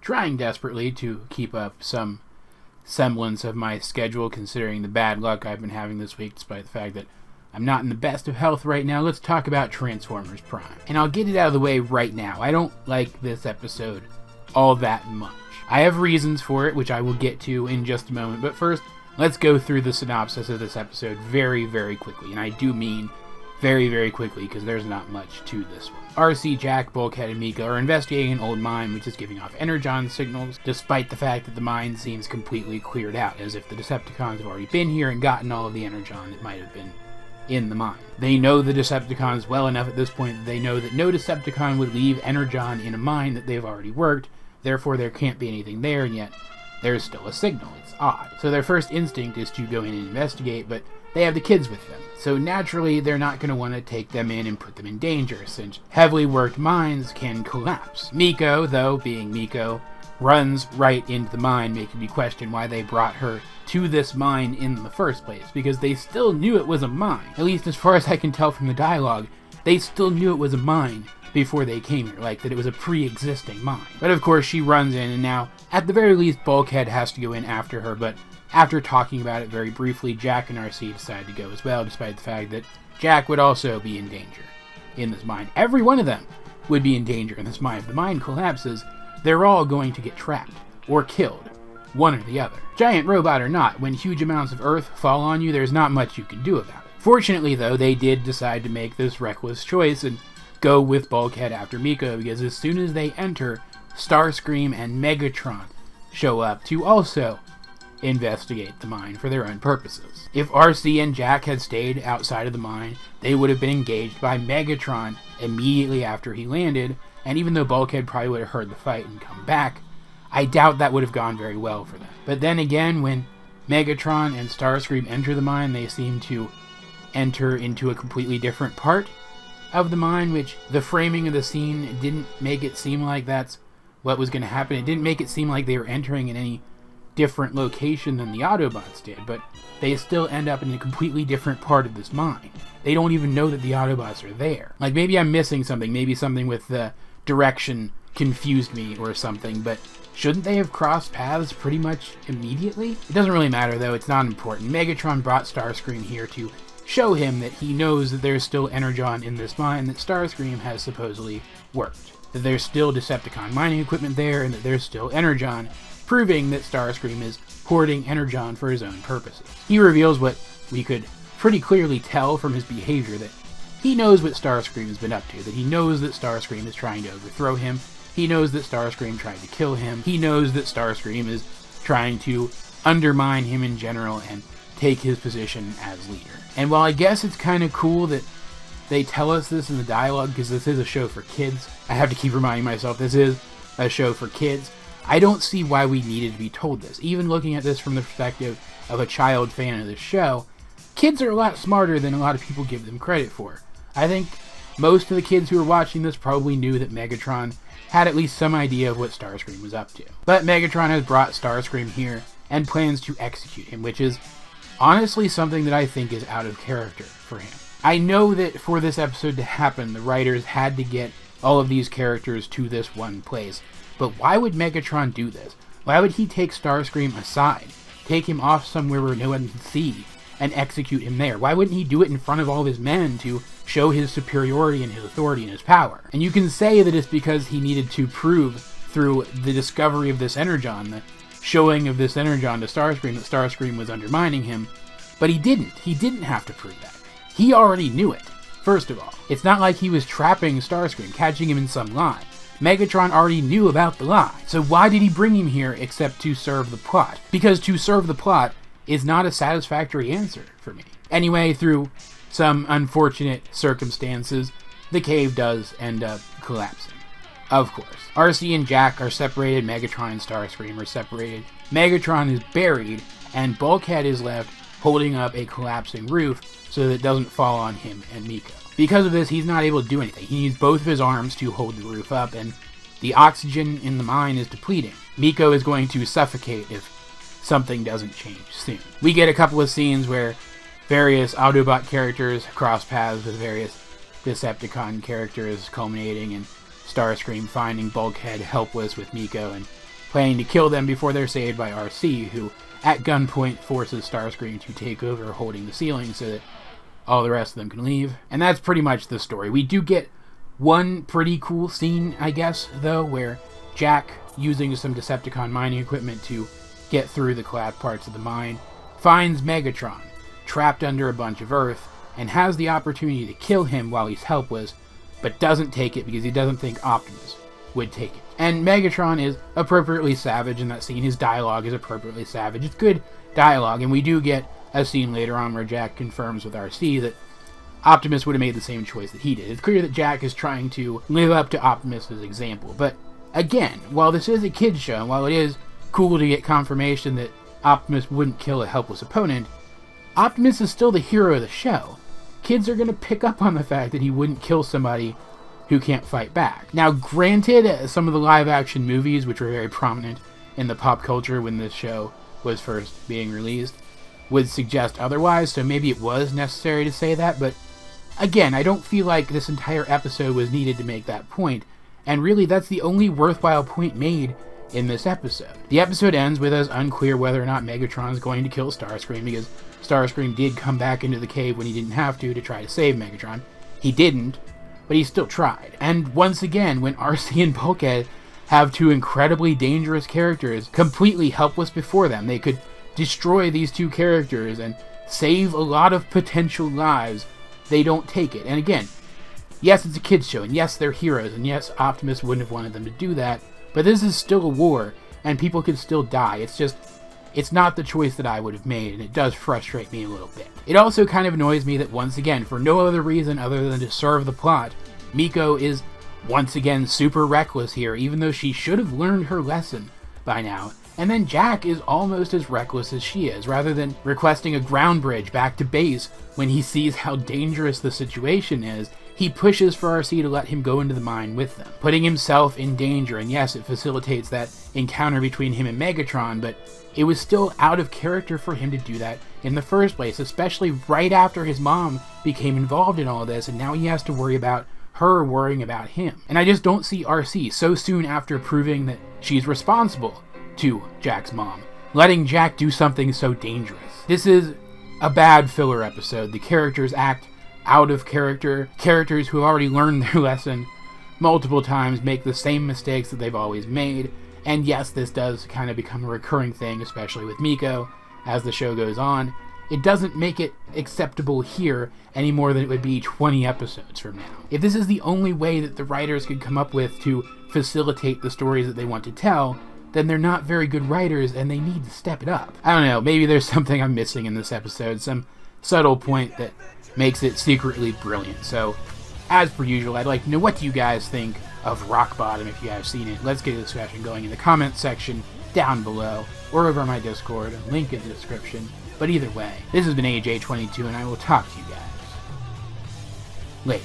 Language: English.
trying desperately to keep up some semblance of my schedule, considering the bad luck I've been having this week, despite the fact that I'm not in the best of health right now. Let's talk about Transformers Prime. And I'll get it out of the way right now. I don't like this episode all that much. I have reasons for it, which I will get to in just a moment, but first, let's go through the synopsis of this episode very, very quickly. And I do mean very, very quickly, because there's not much to this one. RC, Jack, Bulkhead, and Miko are investigating an old mine which is giving off energon signals, despite the fact that the mine seems completely cleared out, as if the Decepticons have already been here and gotten all of the energon that might have been in the mine. They know the Decepticons well enough at this point that they know that no Decepticon would leave energon in a mine that they've already worked, therefore there can't be anything there, and yet there's still a signal. It's odd. So their first instinct is to go in and investigate, but they have the kids with them. So naturally, they're not going to want to take them in and put them in danger, since heavily worked mines can collapse. Miko, though, being Miko, runs right into the mine, making me question why they brought her to this mine in the first place, because they still knew it was a mine. At least as far as I can tell from the dialogue, they still knew it was a mine before they came here, like that it was a pre-existing mine. But of course, she runs in, and now, at the very least, Bulkhead has to go in after her, but after talking about it very briefly, Jack and RC decide to go as well, despite the fact that Jack would also be in danger in this mine. Every one of them would be in danger in this mine. If the mine collapses, they're all going to get trapped or killed, one or the other. Giant robot or not, when huge amounts of earth fall on you, there's not much you can do about it. Fortunately, though, they did decide to make this reckless choice and go with Bulkhead after Miko, because as soon as they enter, Starscream and Megatron show up to also investigate the mine for their own purposes. If RC and Jack had stayed outside of the mine, they would have been engaged by Megatron immediately after he landed, and even though Bulkhead probably would have heard the fight and come back, I doubt that would have gone very well for them. But then again, when Megatron and Starscream enter the mine, they seem to enter into a completely different part of the mine, which the framing of the scene didn't make it seem like that's what was going to happen. It didn't make it seem like they were entering in any different location than the Autobots did, but they still end up in a completely different part of this mine. They don't even know that the Autobots are there. Like, maybe I'm missing something, maybe something with the direction confused me or something, but shouldn't they have crossed paths pretty much immediately? It doesn't really matter, though. It's not important. Megatron brought Starscream here to show him that he knows that there's still energon in this mine that Starscream has supposedly worked. That there's still Decepticon mining equipment there, and that there's still energon, proving that Starscream is hoarding energon for his own purposes. He reveals what we could pretty clearly tell from his behavior, that he knows what Starscream has been up to, that he knows that Starscream is trying to overthrow him, he knows that Starscream tried to kill him, he knows that Starscream is trying to undermine him in general and take his position as leader. And while I guess it's kind of cool that they tell us this in the dialogue, because this is a show for kids, I have to keep reminding myself this is a show for kids, I don't see why we needed to be told this. Even looking at this from the perspective of a child fan of the show, kids are a lot smarter than a lot of people give them credit for. I think most of the kids who were watching this probably knew that Megatron had at least some idea of what Starscream was up to. But Megatron has brought Starscream here and plans to execute him, which is honestly something that I think is out of character for him. I know that for this episode to happen, the writers had to get all of these characters to this one place. But why would Megatron do this? Why would he take Starscream aside, take him off somewhere where no one can see, and execute him there? Why wouldn't he do it in front of all of his men to show his superiority and his authority and his power? And you can say that it's because he needed to prove through the discovery of this energon, the showing of this energon to Starscream, that Starscream was undermining him, but he didn't. He didn't have to prove that. He already knew it, first of all. It's not like he was trapping Starscream, catching him in some lie. Megatron already knew about the lie. So why did he bring him here except to serve the plot? Because to serve the plot is not a satisfactory answer for me. Anyway, through some unfortunate circumstances, the cave does end up collapsing. Of course. RC and Jack are separated, Megatron and Starscream are separated, Megatron is buried, and Bulkhead is left holding up a collapsing roof so that it doesn't fall on him and Miko. Because of this, he's not able to do anything. He needs both of his arms to hold the roof up, and the oxygen in the mine is depleting. Miko is going to suffocate if something doesn't change soon. We get a couple of scenes where various Autobot characters cross paths with various Decepticon characters, culminating in Starscream finding Bulkhead helpless with Miko and planning to kill them before they're saved by RC, who at gunpoint forces Starscream to take over holding the ceiling so that all the rest of them can leave. And that's pretty much the story. We do get one pretty cool scene, I guess, though, where Jack, using some Decepticon mining equipment to get through the collapsed parts of the mine, finds Megatron trapped under a bunch of earth and has the opportunity to kill him while he's helpless, but doesn't take it because he doesn't think Optimus would take it. And Megatron is appropriately savage in that scene. His dialogue is appropriately savage. It's good dialogue, and we do get a scene later on where Jack confirms with RC that Optimus would have made the same choice that he did. It's clear that Jack is trying to live up to Optimus's example. But again, while this is a kid's show, and while it is cool to get confirmation that Optimus wouldn't kill a helpless opponent, Optimus is still the hero of the show. Kids are going to pick up on the fact that he wouldn't kill somebody who can't fight back. Now, granted, some of the live-action movies, which were very prominent in the pop culture when this show was first being released, would suggest otherwise, so maybe it was necessary to say that, but again, I don't feel like this entire episode was needed to make that point, and really that's the only worthwhile point made in this episode. The episode ends with us unclear whether or not Megatron is going to kill Starscream, because Starscream did come back into the cave when he didn't have to try to save Megatron. He didn't, but he still tried. And once again, when RC and Bulkhead have two incredibly dangerous characters completely helpless before them, they could destroy these two characters and save a lot of potential lives, they don't take it. And again, yes, it's a kid's show, and yes, they're heroes, and yes, Optimus wouldn't have wanted them to do that, but this is still a war, and people could still die. It's just, it's not the choice that I would have made, and it does frustrate me a little bit. It also kind of annoys me that once again, for no other reason other than to serve the plot, Miko is once again super reckless here, even though she should have learned her lesson by now. And then Jack is almost as reckless as she is. Rather than requesting a ground bridge back to base when he sees how dangerous the situation is, he pushes for RC to let him go into the mine with them, putting himself in danger. And yes, it facilitates that encounter between him and Megatron, but it was still out of character for him to do that in the first place, especially right after his mom became involved in all this, and now he has to worry about her worrying about him. And I just don't see RC, so soon after proving that she's responsible to Jack's mom, letting Jack do something so dangerous. This is a bad filler episode. The characters act out of character. Characters who have already learned their lesson multiple times make the same mistakes that they've always made. And yes, this does kind of become a recurring thing, especially with Miko, as the show goes on. It doesn't make it acceptable here any more than it would be 20 episodes from now. If this is the only way that the writers could come up with to facilitate the stories that they want to tell, then they're not very good writers and they need to step it up. I don't know, maybe there's something I'm missing in this episode, some subtle point that makes it secretly brilliant. So, as per usual, I'd like to know, what do you guys think of Rock Bottom if you have seen it? Let's get a discussion going in the comments section down below, or over on my Discord, link in the description. But either way, this has been AJ22, and I will talk to you guys later.